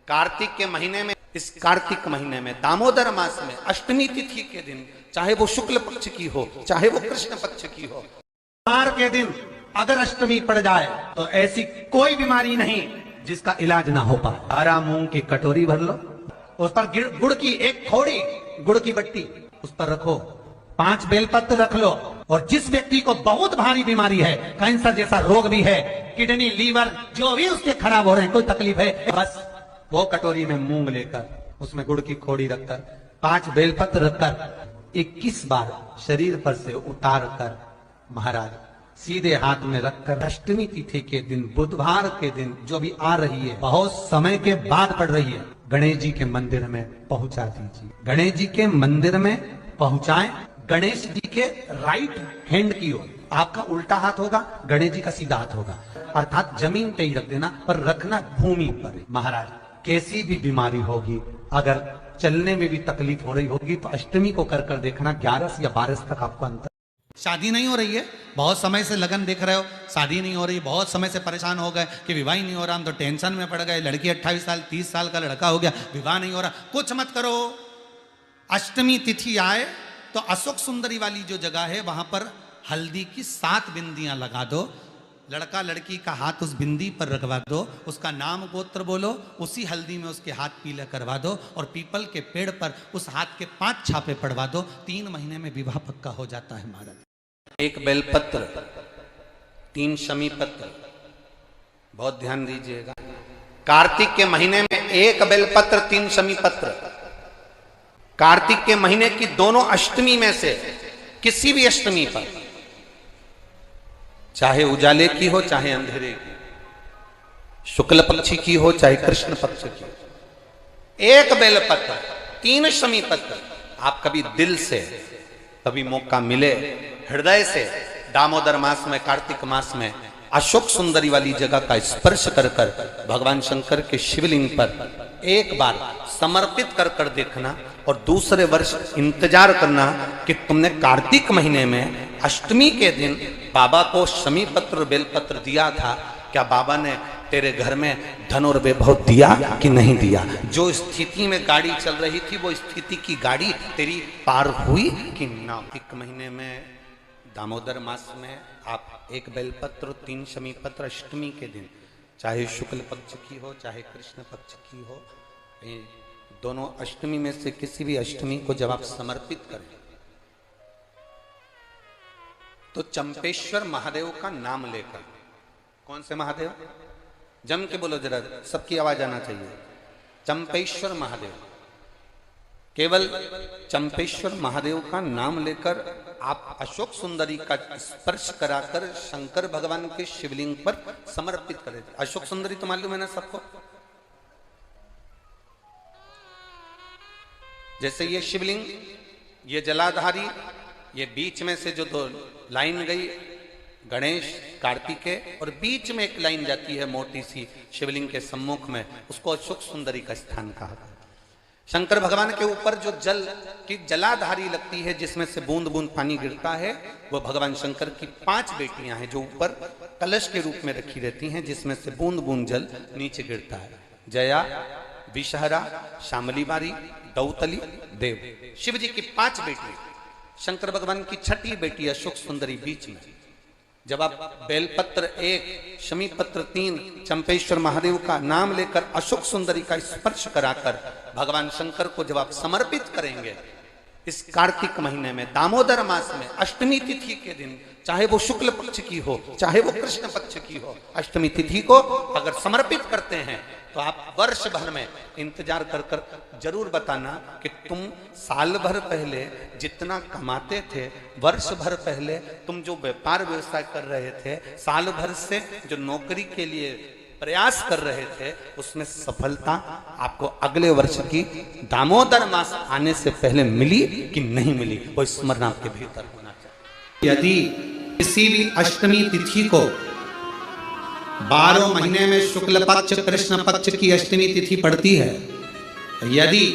कार्तिक के महीने में, इस कार्तिक महीने में दामोदर मास में अष्टमी तिथि के दिन, चाहे वो शुक्ल पक्ष की हो चाहे वो कृष्ण पक्ष की हो, बुधवार के दिन अगर अष्टमी पड़ जाए तो ऐसी कोई बीमारी नहीं जिसका इलाज ना हो पाए। हरा मूंग की कटोरी भर लो, उस पर गुड़ की एक थोड़ी गुड़ की बट्टी उस पर रखो, 5 बेलपत्र रख लो, और जिस व्यक्ति को बहुत भारी बीमारी है, कैंसर जैसा रोग भी है, किडनी लीवर जो भी उसके खराब हो रहे हैं, कोई तकलीफ है, बस वो कटोरी में मूंग लेकर उसमें गुड़ की खोड़ी रखकर 5 बेलपत्र रखकर 21 बार शरीर पर से उतार कर महाराज सीधे हाथ में रखकर अष्टमी तिथि के दिन, बुधवार के दिन जो भी आ रही है, बहुत समय के बाद पड़ रही है, गणेश जी के मंदिर में पहुंचा दीजिए। गणेश जी के मंदिर में पहुंचाएं। गणेश जी के राइट हैंड की ओर, आपका उल्टा हाथ होगा, गणेश जी का सीधा हाथ होगा, अर्थात जमीन पे ही रख देना, पर रखना भूमि पर। महाराज कैसी भी बीमारी होगी, अगर चलने में भी तकलीफ हो रही होगी तो अष्टमी को कर कर देखना, 11 या 12 तक आपको अंतर। शादी नहीं हो रही है, बहुत समय से लगन देख रहे हो, शादी नहीं हो रही, बहुत समय से परेशान हो गए कि विवाह ही नहीं हो रहा, हम तो टेंशन में पड़ गए, लड़की 28 साल 30 साल का लड़का हो गया, विवाह नहीं हो रहा, कुछ मत करो। अष्टमी तिथि आए तो अशोक सुंदरी वाली जो जगह है वहां पर हल्दी की 7 बिंदियां लगा दो, लड़का लड़की का हाथ उस बिंदी पर रखवा दो, उसका नाम गोत्र बोलो, उसी हल्दी में उसके हाथ पीला करवा दो, और पीपल के पेड़ पर उस हाथ के 5 छापे पड़वा दो, 3 महीने में विवाह पक्का हो जाता है महाराज। 1 बेलपत्र, 3 शमी पत्र, बहुत ध्यान दीजिएगा। कार्तिक के महीने में 1 बेलपत्र 3 शमी पत्र। कार्तिक के महीने की दोनों अष्टमी में से किसी भी अष्टमी पर, चाहे उजाले की हो चाहे अंधेरे की, शुक्ल पक्षी की हो चाहे कृष्ण पक्ष की, 1 बेलपत्र 3 शमी पत्र। आप कभी दिल से, कभी मौका मिले हृदय से, दामोदर मास में, कार्तिक मास में अशोक सुंदरी वाली जगह का स्पर्श कर कर भगवान शंकर के शिवलिंग पर एक बार समर्पित कर कर देखना, और दूसरे वर्ष इंतजार करना कि तुमने कार्तिक महीने में अष्टमी के दिन बाबा को शमी पत्र बेलपत्र दिया था, क्या बाबा ने तेरे घर में धन और वैभव दिया कि नहीं दिया? जो स्थिति में गाड़ी चल रही थी वो स्थिति की गाड़ी तेरी पार हुई कि ना? एक महीने में दामोदर मास में आप 1 बेलपत्र 3 शमी पत्र अष्टमी के दिन, चाहे शुक्ल पक्ष की हो चाहे कृष्ण पक्ष की हो, दोनों अष्टमी में से किसी भी अष्टमी को जब आप समर्पित करें तो चंपेश्वर महादेव का नाम लेकर, कौन से महादेव? जम के बोलो जरा, सबकी आवाज आना चाहिए। चंपेश्वर महादेव, केवल चंपेश्वर महादेव का नाम लेकर आप अशोक सुंदरी का स्पर्श कराकर शंकर भगवान के शिवलिंग पर समर्पित करें। अशोक सुंदरी तो मालूम है ना सबको? जैसे ये शिवलिंग, ये जलाधारी, ये बीच में से जो 2 लाइन गई, गणेश कार्तिकेय, और बीच में एक लाइन जाती है मोटी सी शिवलिंग के सम्मुख में, उसको अशोक सुंदरी का स्थान कहा। शंकर भगवान के ऊपर जो जल की जलाधारी लगती है, जिसमें से बूंद बूंद पानी गिरता है, वो भगवान शंकर की 5 बेटियां हैं जो ऊपर कलश के रूप में रखी रहती हैं, जिसमें से बूंद बूंद जल नीचे गिरता है। जया, विषहरा, शामली बारी, दौतली, देव, शिव जी की 5 बेटी, शंकर भगवान की 6ठी बेटी अशोक सुंदरी बीच में। जब आप बेलपत्र 1, शमी पत्र 3, चंपेश्वर महादेव का नाम लेकर अशोक सुंदरी का स्पर्श कराकर भगवान शंकर को जब आप समर्पित करेंगे, इस कार्तिक महीने में दामोदर मास में अष्टमी तिथि के दिन, चाहे वो शुक्ल पक्ष की हो चाहे वो कृष्ण पक्ष की हो, अष्टमी तिथि को अगर समर्पित करते हैं तो आप वर्ष भर में इंतजार कर कर जरूर बताना कि तुम साल भर पहले जितना कमाते थे, वर्ष भर पहले तुम जो व्यापार व्यवसाय कर रहे थे, साल भर से जो नौकरी के लिए प्रयास कर रहे थे, उसमें सफलता आपको अगले वर्ष की दामोदर मास आने से पहले मिली कि नहीं मिली, वो स्मरण आपके भीतर होना चाहिए। यदि किसी भी अष्टमी तिथि को 12 महीने में शुक्ल पक्ष कृष्ण पक्ष की अष्टमी तिथि पड़ती है, यदि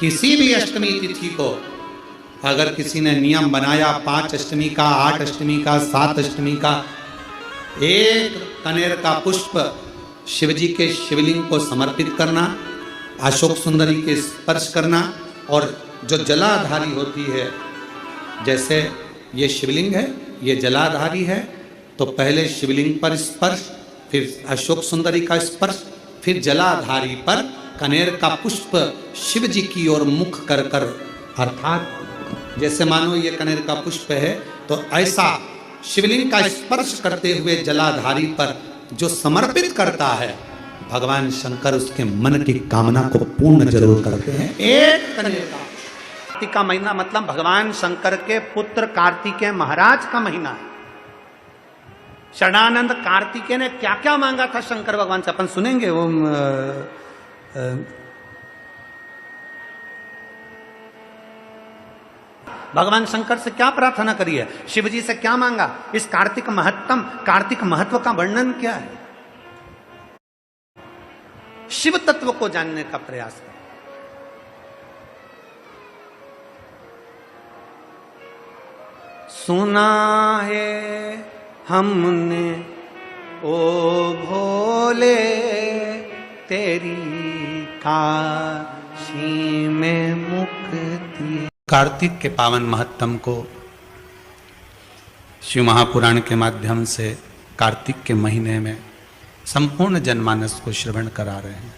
किसी भी अष्टमी तिथि को अगर किसी ने नियम बनाया 5 अष्टमी का, 8 अष्टमी का, 7 अष्टमी का, 1 कनेर का पुष्प शिवजी के शिवलिंग को समर्पित करना अशोक सुंदरी के स्पर्श करना, और जो जलाधारी होती है, जैसे ये शिवलिंग है, ये जलाधारी है, तो पहले शिवलिंग पर स्पर्श, फिर अशोक सुंदरी का स्पर्श, फिर जलाधारी पर कनेर का पुष्प शिव जी की ओर मुख कर कर, अर्थात जैसे मानो ये कनेर का पुष्प है, तो ऐसा शिवलिंग का स्पर्श करते हुए जलाधारी पर जो समर्पित करता है, भगवान शंकर उसके मन की कामना को पूर्ण जरूर करते हैं। एक कनेर का, कार्तिक का महीना मतलब भगवान शंकर के पुत्र कार्तिकेय महाराज का महीना है। शरणानंद कार्तिकेय ने क्या क्या मांगा था शंकर भगवान से, अपन सुनेंगे। वो भगवान शंकर से क्या प्रार्थना करी है, शिव जी से क्या मांगा, इस कार्तिक महत्व का वर्णन क्या है, शिव तत्व को जानने का प्रयास करें। सुना है हमने ओ भोले तेरी काशी में मुक्ति। कार्तिक के पावन महत्तम को शिव महापुराण के माध्यम से कार्तिक के महीने में संपूर्ण जनमानस को श्रवण करा रहे हैं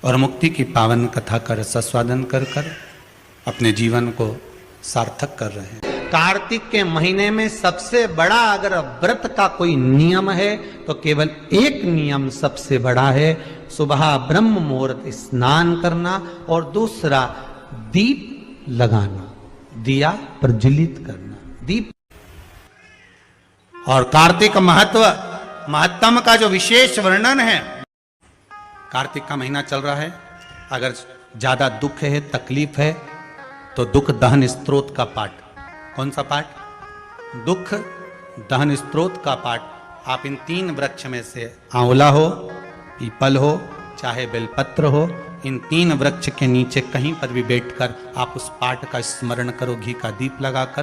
और मुक्ति की पावन कथा का रसास्वादन कर कर अपने जीवन को सार्थक कर रहे हैं। कार्तिक के महीने में सबसे बड़ा अगर व्रत का कोई नियम है तो केवल एक नियम सबसे बड़ा है, सुबह ब्रह्म मुहूर्त स्नान करना और दूसरा दीप लगाना, दिया प्रज्वलित करना, दीप। और कार्तिक महत्तम का जो विशेष वर्णन है, कार्तिक का महीना चल रहा है, अगर ज्यादा दुख है, तकलीफ है, तो दुख दहन स्त्रोत का पाठ। कौन सा पाठ? दुख दहन स्त्रोत का पाठ। आप इन 3 वृक्ष में से आंवला हो, पीपल हो, चाहे बेलपत्र हो, इन 3 वृक्ष के नीचे कहीं पर भी बैठकर आप उस पाठ का स्मरण करो, घी का दीप लगाकर।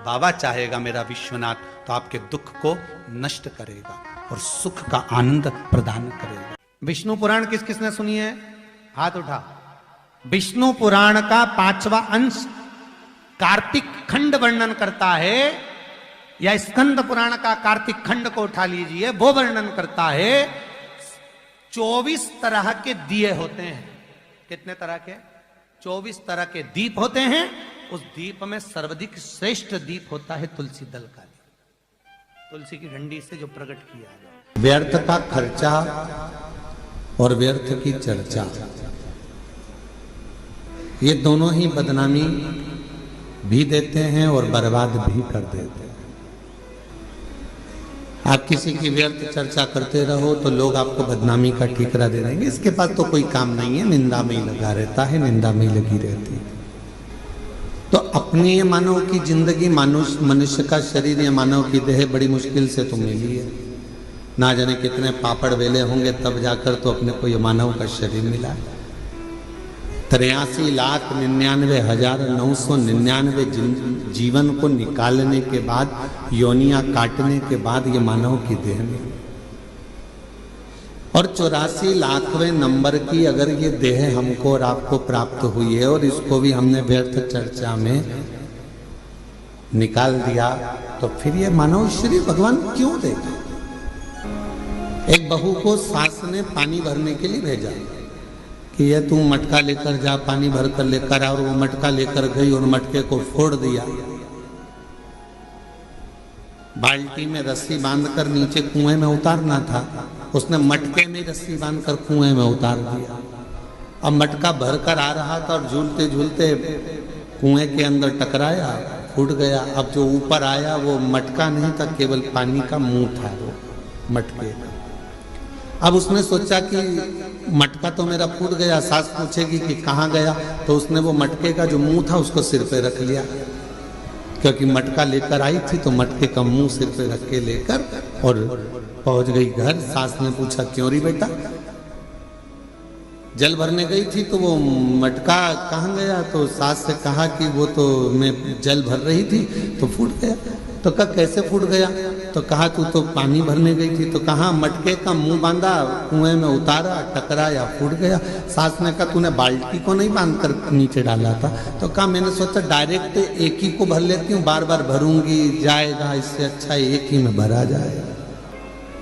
बाबा चाहेगा मेरा विश्वनाथ तो आपके दुख को नष्ट करेगा और सुख का आनंद प्रदान करेगा। विष्णु पुराण किस किसने सुनी है? हाथ उठा। विष्णु पुराण का 5वां अंश कार्तिक खंड वर्णन करता है, या स्कंद पुराण का कार्तिक खंड को उठा लीजिए, वो वर्णन करता है 24 तरह के दिए होते हैं। कितने तरह के? 24 तरह के दीप होते हैं। उस दीप में सर्वाधिक श्रेष्ठ दीप होता है तुलसी दल का दीप, तुलसी की डंडी से जो प्रकट किया गया। व्यर्थ का खर्चा और व्यर्थ की चर्चा, ये दोनों ही बदनामी भी देते हैं और बर्बाद भी कर देते हैं। आप किसी की व्यर्थ चर्चा करते रहो तो लोग आपको बदनामी का ठीकरा दे देंगे, इसके पास तो कोई काम नहीं है, निंदा में ही लगा रहता है, निंदा में ही लगी रहती है। तो अपनी ये मानव की जिंदगी, मनुष्य का शरीर, या मानव की देह बड़ी मुश्किल से तो मिली है। ना जाने कितने पापड़ वेले होंगे तब जाकर तो अपने को ये मानव का शरीर मिला है। 83,99,999 जीवन को निकालने के बाद, योनियां काटने के बाद ये मानव की देह में, और 84 लाखवें नंबर की अगर ये देह हमको और आपको प्राप्त हुई है और इसको भी हमने व्यर्थ चर्चा में निकाल दिया, तो फिर ये मानव शरीर भगवान क्यों देगा? एक बहू को सास ने पानी भरने के लिए भेजा कि ये तू मटका लेकर जा, पानी भर कर लेकर आ, और वो मटका लेकर गई और मटके को फोड़ दिया। बाल्टी में रस्सी बांधकर नीचे कुएं में उतारना था, उसने मटके में रस्सी बांधकर कुएं में उतार दिया। अब मटका भर कर आ रहा था और झूलते झूलते कुएं के अंदर टकराया, फूट गया। अब जो ऊपर आया वो मटका नहीं था, केवल पानी का मुंह था वो मटके का। अब उसने सोचा कि मटका तो मेरा फूट गया, सास पूछेगी कि कहाँ गया, तो उसने वो मटके का जो मुंह था उसको सिर पे रख लिया, क्योंकि मटका लेकर आई थी तो मटके का मुंह सिर पे रख के लेकर और पहुंच गई घर। सास ने पूछा क्यों री बेटा? जल भरने गई थी तो वो मटका कहाँ गया? तो सास से कहा कि वो तो मैं जल भर रही थी तो फूट गया। तो कहा कैसे फूट गया? तो तो कहा तू तो पानी भरने गई थी, तो कहा मटके का मुंह बांधा, कुएं में उतारा, टकराया, फूट गया। सास ने कहा तूने बाल्टी को नहीं बांध कर नीचे डाला था? तो कहा मैंने सोचा डायरेक्ट एक ही को भर लेती हूँ, बार बार भरूंगी जाएगा, इससे अच्छा एक ही में भरा जाए।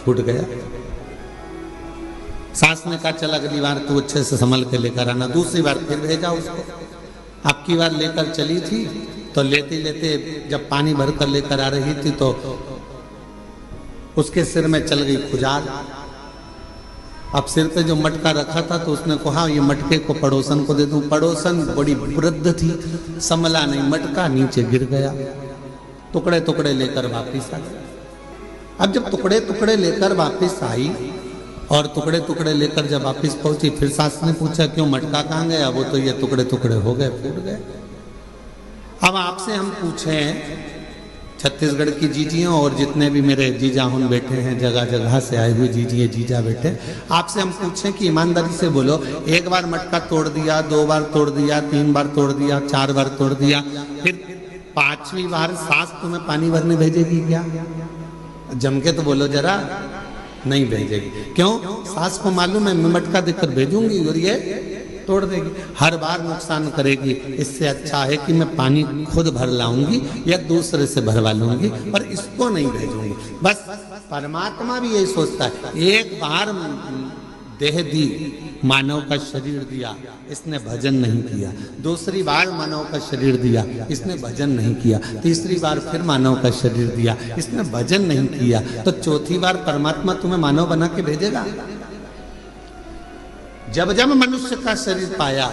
फूट गया। सास ने कहा चल अगली बार तू अच्छे से संभल के लेकर आना। दूसरी बार फिर भेजा उसको। अब की बार लेकर चली थी तो लेते लेते जब पानी भर कर लेकर आ रही थी तो उसके सिर में चल गई खुजाल। अब सिर पे जो मटका रखा था तो उसने कहा ये मटके को पड़ोसन को दे दूं। पड़ोसन बड़ी वृद्ध थी, संभला नहीं, मटका नीचे गिर गया। टुकड़े टुकड़े लेकर वापिस आ गई। अब जब टुकड़े टुकड़े लेकर वापिस आई और टुकड़े टुकड़े लेकर जब वापिस पहुंची, फिर सास ने पूछा क्यों मटका कहाँ गया? वो तो ये टुकड़े टुकड़े हो गए, फूट गए। अब आपसे हम पूछें, छत्तीसगढ़ की जीजियों और जितने भी मेरे जीजा हुन बैठे हैं, जगह जगह से आए हुए जीजिए जीजा बैठे, आपसे हम पूछें कि ईमानदारी से बोलो, एक बार मटका तोड़ दिया, 2 बार तोड़ दिया, 3 बार तोड़ दिया, 4 बार तोड़ दिया, फिर 5वीं बार सास तुम्हें पानी भरने भेजेगी क्या? जम के तो बोलो जरा। नहीं भेजेगी। क्यों? सास को मालूम है मैं मटका देकर भेजूंगी और ये तोड़ देगी, हर बार नुकसान करेगी। इससे अच्छा है कि मैं पानी खुद भर लाऊंगी या दूसरे से भरवा लूंगी और इसको नहीं भेजूंगी। बस परमात्मा भी यही सोचता है, एक बार देह दी, मानव का शरीर दिया, इसने भजन नहीं किया। दूसरी बार मानव का शरीर दिया, इसने भजन नहीं किया। तीसरी बार फिर मानव का शरीर दिया, इसने भजन नहीं किया। तो चौथी बार परमात्मा तुम्हें मानव बना के भेजेगा। जब जब मनुष्य का शरीर पाया,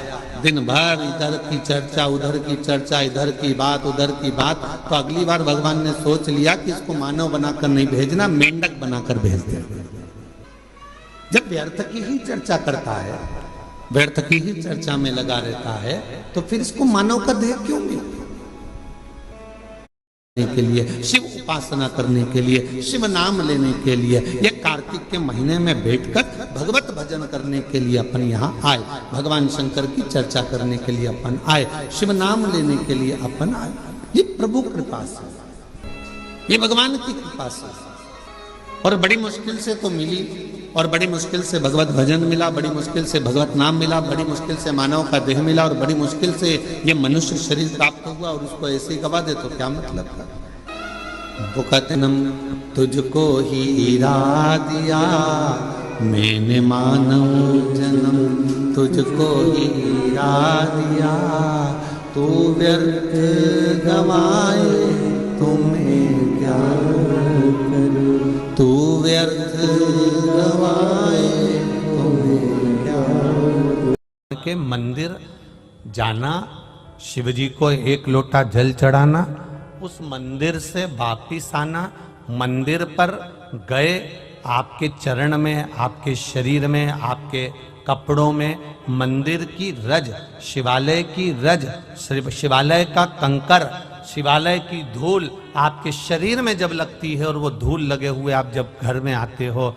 दिन भर इधर की चर्चा, उधर की चर्चा, इधर की बात, उधर की बात, तो अगली बार भगवान ने सोच लिया कि इसको मानव बनाकर नहीं भेजना, मेंढक बनाकर भेज दे। जब व्यर्थ की ही चर्चा करता है, व्यर्थ की ही चर्चा में लगा रहता है, तो फिर इसको मानव का देह क्यों मिला? के लिए, शिव उपासना करने के लिए, शिव नाम लेने के लिए, ये कार्तिक के महीने में बैठकर भगवत भजन करने के लिए अपन यहाँ आए, भगवान शंकर की चर्चा करने के लिए अपन आए, शिव नाम लेने के लिए अपन आए। ये प्रभु कृपा से, ये भगवान की कृपा से। और बड़ी मुश्किल से तो मिली, और बड़ी मुश्किल से भगवत भजन मिला, बड़ी मुश्किल से भगवत नाम मिला, बड़ी मुश्किल से मानव का देह मिला, और बड़ी मुश्किल से ये मनुष्य शरीर प्राप्त हुआ, और उसको ऐसे ही गवा दे तो क्या मतलब का? बुकतनम तुझको हीरा दिया मैंने मानव जन्म, तुझको हीरा दिया तू व्यर्थ गवाए तुम्हें क्या करूं, तू व्यर्थ गवाए तुम्हें क्या। के मंदिर जाना, शिवजी को 1 लोटा जल चढ़ाना, उस मंदिर से वापिस आना, मंदिर पर गए, आपके चरण में, आपके शरीर में, आपके कपड़ों में मंदिर की रज, शिवालय की रज, शिवालय का कंकर, शिवालय की धूल आपके शरीर में जब लगती है, और वो धूल लगे हुए आप जब घर में आते हो,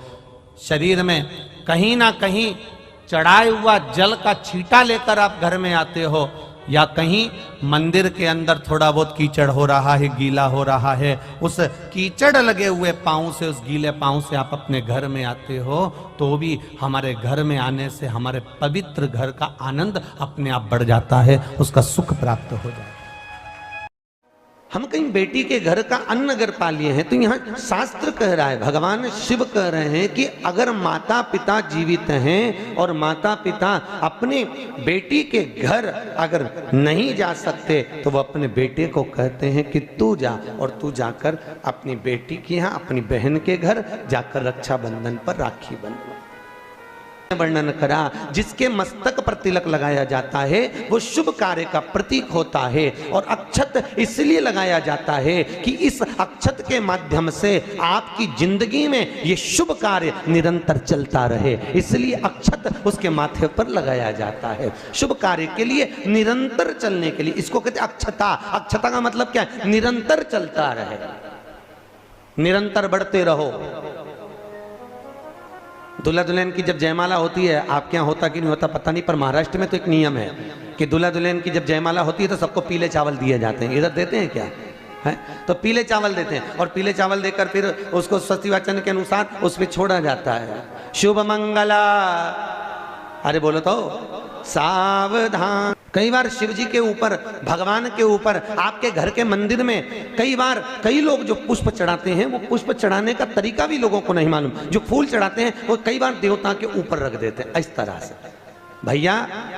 शरीर में कहीं ना कहीं चढ़ाए हुआ जल का छींटा लेकर आप घर में आते हो, या कहीं मंदिर के अंदर थोड़ा बहुत कीचड़ हो रहा है, गीला हो रहा है, उस कीचड़ लगे हुए पांव से, उस गीले पांव से आप अपने घर में आते हो, तो भी हमारे घर में आने से हमारे पवित्र घर का आनंद अपने आप बढ़ जाता है, उसका सुख प्राप्त हो जाता है। हम कहीं बेटी के घर का अन्न अगर पा लिए हैं, तो यहाँ शास्त्र कह रहा है, भगवान शिव कह रहे हैं कि अगर माता पिता जीवित हैं और माता पिता अपने बेटी के घर अगर नहीं जा सकते, तो वो अपने बेटे को कहते हैं कि तू जा, और तू जाकर अपनी बेटी के यहाँ, अपनी बहन के घर जाकर रक्षाबंधन पर राखी बंधवा। वर्णन करा, जिसके मस्तक पर तिलक लगाया जाता है वो शुभ कार्य का प्रतीक होता है, और अक्षत इसलिए लगाया जाता है कि इस अक्षत के माध्यम से आपकी जिंदगी में ये शुभ कार्य निरंतर चलता रहे, इसलिए अक्षत उसके माथे पर लगाया जाता है, शुभ कार्य के लिए, निरंतर चलने के लिए। इसको कहते हैं अक्षता। अक्षता का मतलब क्या है? निरंतर चलता रहे, निरंतर बढ़ते रहो। दूल्हा दुल्हन की जब जयमाला होती है, आपके यहाँ होता कि नहीं होता पता नहीं, पर महाराष्ट्र में तो एक नियम है कि दूल्हा दुल्हन की जब जयमाला होती है तो सबको पीले चावल दिए जाते हैं। इधर देते हैं क्या? है तो पीले चावल देते हैं और पीले चावल देकर फिर उसको स्वस्ति वाचन के अनुसार उस पर छोड़ा जाता है। शुभ मंगला, अरे बोलो तो सावधान। कई बार शिव जी के ऊपर, भगवान के ऊपर, आपके घर के मंदिर में कई बार कई लोग जो पुष्प चढ़ाते हैं वो पुष्प चढ़ाने का तरीका भी लोगों को नहीं मालूम। जो फूल चढ़ाते हैं वो कई बार देवता के ऊपर रख देते हैं इस तरह से। भैया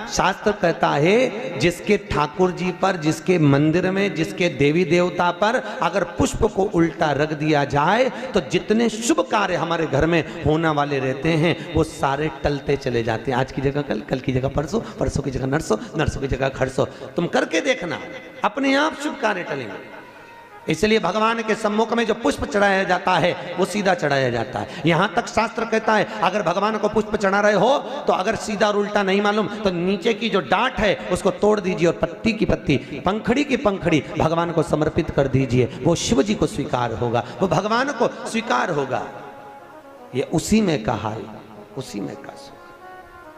शास्त्र कहता है जिसके ठाकुर जी पर, जिसके मंदिर में, जिसके देवी देवता पर अगर पुष्प को उल्टा रख दिया जाए तो जितने शुभ कार्य हमारे घर में होने वाले रहते हैं वो सारे टलते चले जाते हैं। आज की जगह कल, कल की जगह परसों, परसों की जगह नरसों, नरसों की जगह खरसों। तुम करके देखना, अपने आप शुभ कार्य टलेंगे। इसलिए भगवान के सम्मुख में जो पुष्प चढ़ाया जाता है वो सीधा चढ़ाया जाता है। यहां तक शास्त्र कहता है अगर भगवान को पुष्प चढ़ा रहे हो तो अगर सीधा और उल्टा नहीं मालूम तो नीचे की जो डांट है उसको तोड़ दीजिए और पत्ती की पत्ती, पंखड़ी की पंखड़ी भगवान को समर्पित कर दीजिए। वो शिव जी को स्वीकार होगा, वो भगवान को स्वीकार होगा। ये उसी में कहा है, उसी में कहा।